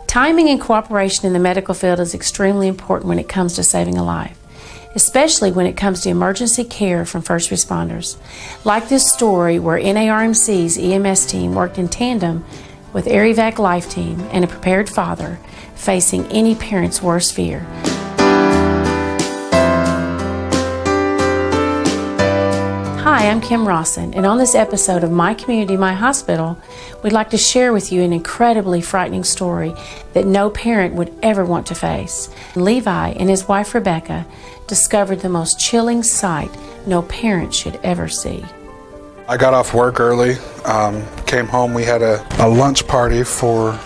Timing and cooperation in the medical field is extremely important when it comes to saving a life, especially when it comes to emergency care from first responders. Like this story where NARMC's EMS team worked in tandem with AirEvac Life Team and a prepared father facing any parent's worst fear. Hi, I'm Kim Rawson, and on this episode of My Community, My Hospital, we'd like to share with you an incredibly frightening story that no parent would ever want to face. Levi and his wife Rebecca discovered the most chilling sight no parent should ever see. I got off work early, came home. We had a lunch party for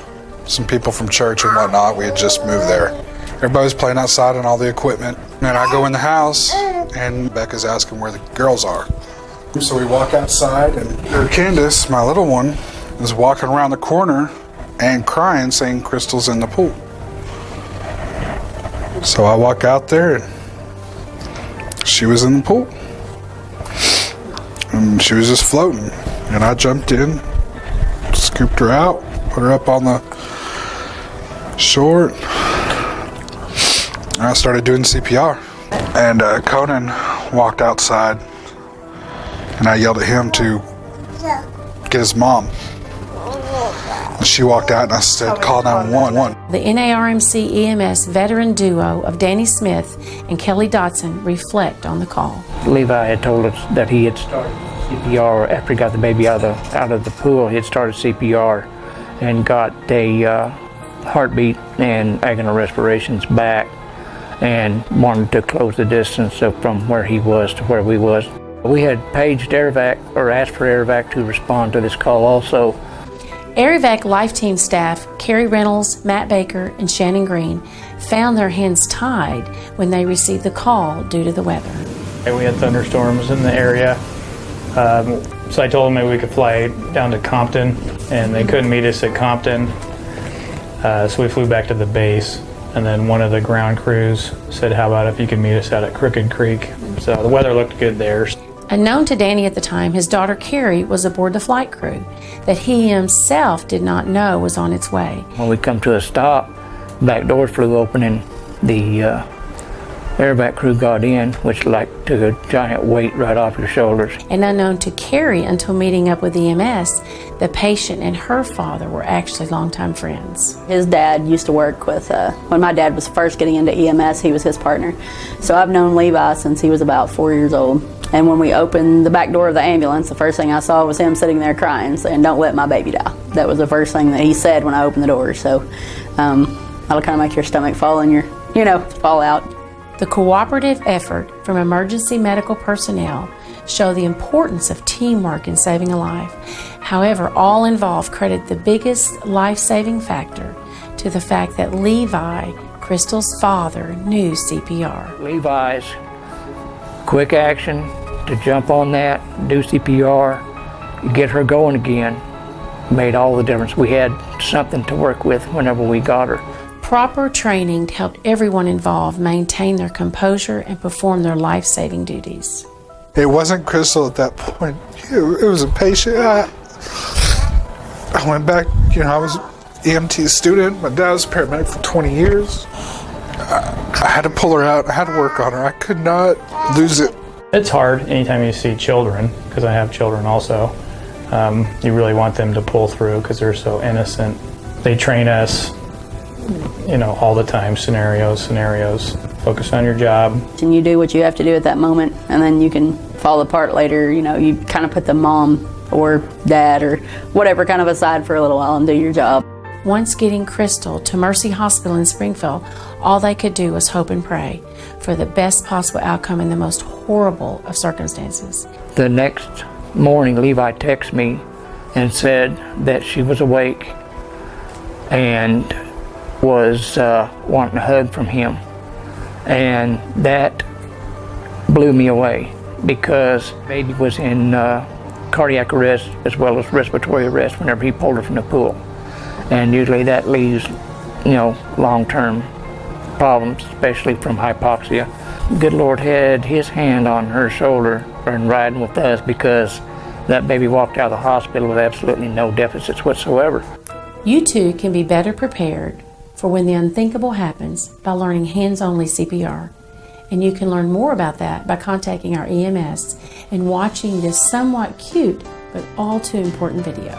some people from church and whatnot. We had just moved there. Everybody was playing outside on all the equipment. And I go in the house, and Becca's asking where the girls are. So we walk outside, and Candace, my little one, is walking around the corner and crying, saying Crystal's in the pool. So I walk out there, and she was in the pool. And she was just floating. And I jumped in, scooped her out, put her up on the shore, and I started doing CPR. And Conan walked outside, and I yelled at him to get his mom. And she walked out, and I said, call 911. The NARMC EMS veteran duo of Danny Smith and Kelly Dotson reflect on the call. Levi had told us that he had started CPR after he got the baby out of the pool. He had started CPR and got a heartbeat and agonal respirations back, and wanted to close the distance from where he was to where we was. We had paged AirEvac, or asked for AirEvac to respond to this call also. AirEvac Life Team staff Carrie Reynolds, Matt Baker, and Shannon Green found their hands tied when they received the call due to the weather. We had thunderstorms in the area, so I told them maybe we could fly down to Compton, and they couldn't meet us at Compton, so we flew back to the base. And then one of the ground crews said, how about if you could meet us out at Crooked Creek? So the weather looked good there. Unknown to Danny at the time, his daughter Carrie was aboard the flight crew that he himself did not know was on its way. When we come to a stop, back doors flew open, and the AirEvac crew got in, which took a giant weight right off your shoulders. And unknown to Carrie until meeting up with EMS, the patient and her father were actually longtime friends. His dad used to work with, when my dad was first getting into EMS, he was his partner. So I've known Levi since he was about 4 years old. And when we opened the back door of the ambulance, the first thing I saw was him sitting there crying, saying, don't let my baby die. That was the first thing that he said when I opened the door. So that'll kind of make your stomach fall and fall out. The cooperative effort from emergency medical personnel show the importance of teamwork in saving a life. However, all involved credit the biggest life-saving factor to the fact that Levi, Crystal's father, knew CPR. Levi's quick action to jump on that, do CPR, get her going again, made all the difference. We had something to work with whenever we got her. Proper training helped everyone involved maintain their composure and perform their life-saving duties. It wasn't Crystal at that point. It was a patient. I went back, I was an EMT student. My dad was a paramedic for 20 years. I had to pull her out. I had to work on her. I could not lose it. It's hard anytime you see children, because I have children also. You really want them to pull through because they're so innocent. They train us, all the time, scenarios, focus on your job. And you do what you have to do at that moment, and then you can fall apart later. You kind of put the mom or dad or whatever kind of aside for a little while and do your job. Once getting Crystal to Mercy Hospital in Springfield, all they could do was hope and pray for the best possible outcome in the most horrible of circumstances. The next morning, Levi texted me and said that she was awake and was wanting a hug from him. And that blew me away because baby was in cardiac arrest as well as respiratory arrest whenever he pulled her from the pool. And usually that leaves, long-term problems, especially from hypoxia. Good Lord had his hand on her shoulder and riding with us because that baby walked out of the hospital with absolutely no deficits whatsoever. You too can be better prepared for when the unthinkable happens by learning hands-only CPR. And you can learn more about that by contacting our EMS and watching this somewhat cute but all too important video.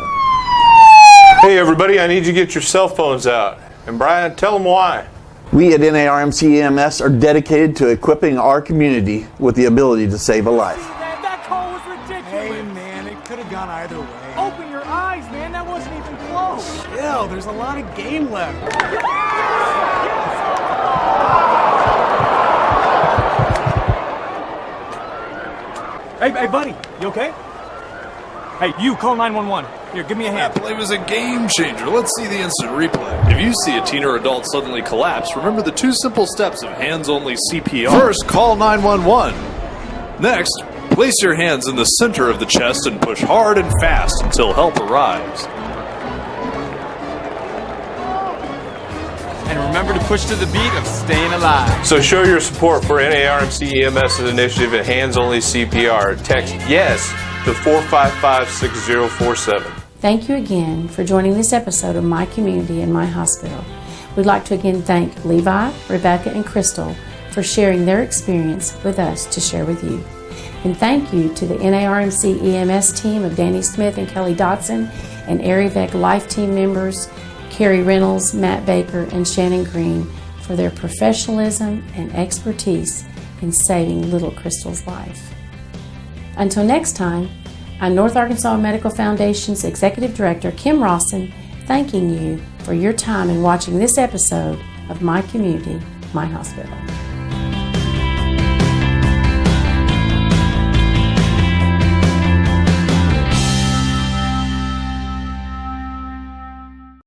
Hey everybody, I need you to get your cell phones out. And Brian, tell them why. We at NARMC EMS are dedicated to equipping our community with the ability to save a life. Man, that call was ridiculous. Hey man, it could have gone either way. Open your eyes, man. That wasn't even close. Chill, there's a lot of game left. Hey, buddy, you okay? Hey, you call 911. Here, give me a hand. That play was a game changer. Let's see the instant replay. If you see a teen or adult suddenly collapse, remember the 2 simple steps of hands-only CPR. First, call 911. Next, place your hands in the center of the chest and push hard and fast until help arrives. And remember to push to the beat of staying alive. So show your support for NARMC EMS's initiative at Hands Only CPR. Text YES to 455-6047. Thank you again for joining this episode of My Community and My Hospital. We'd like to again thank Levi, Rebecca, and Crystal for sharing their experience with us to share with you. And thank you to the NARMC EMS team of Danny Smith and Kelly Dotson and Arivec Life Team members, Carrie Reynolds, Matt Baker, and Shannon Green for their professionalism and expertise in saving little Crystal's life. Until next time, I'm North Arkansas Medical Foundation's Executive Director, Kim Rawson, thanking you for your time in watching this episode of My Community, My Hospital.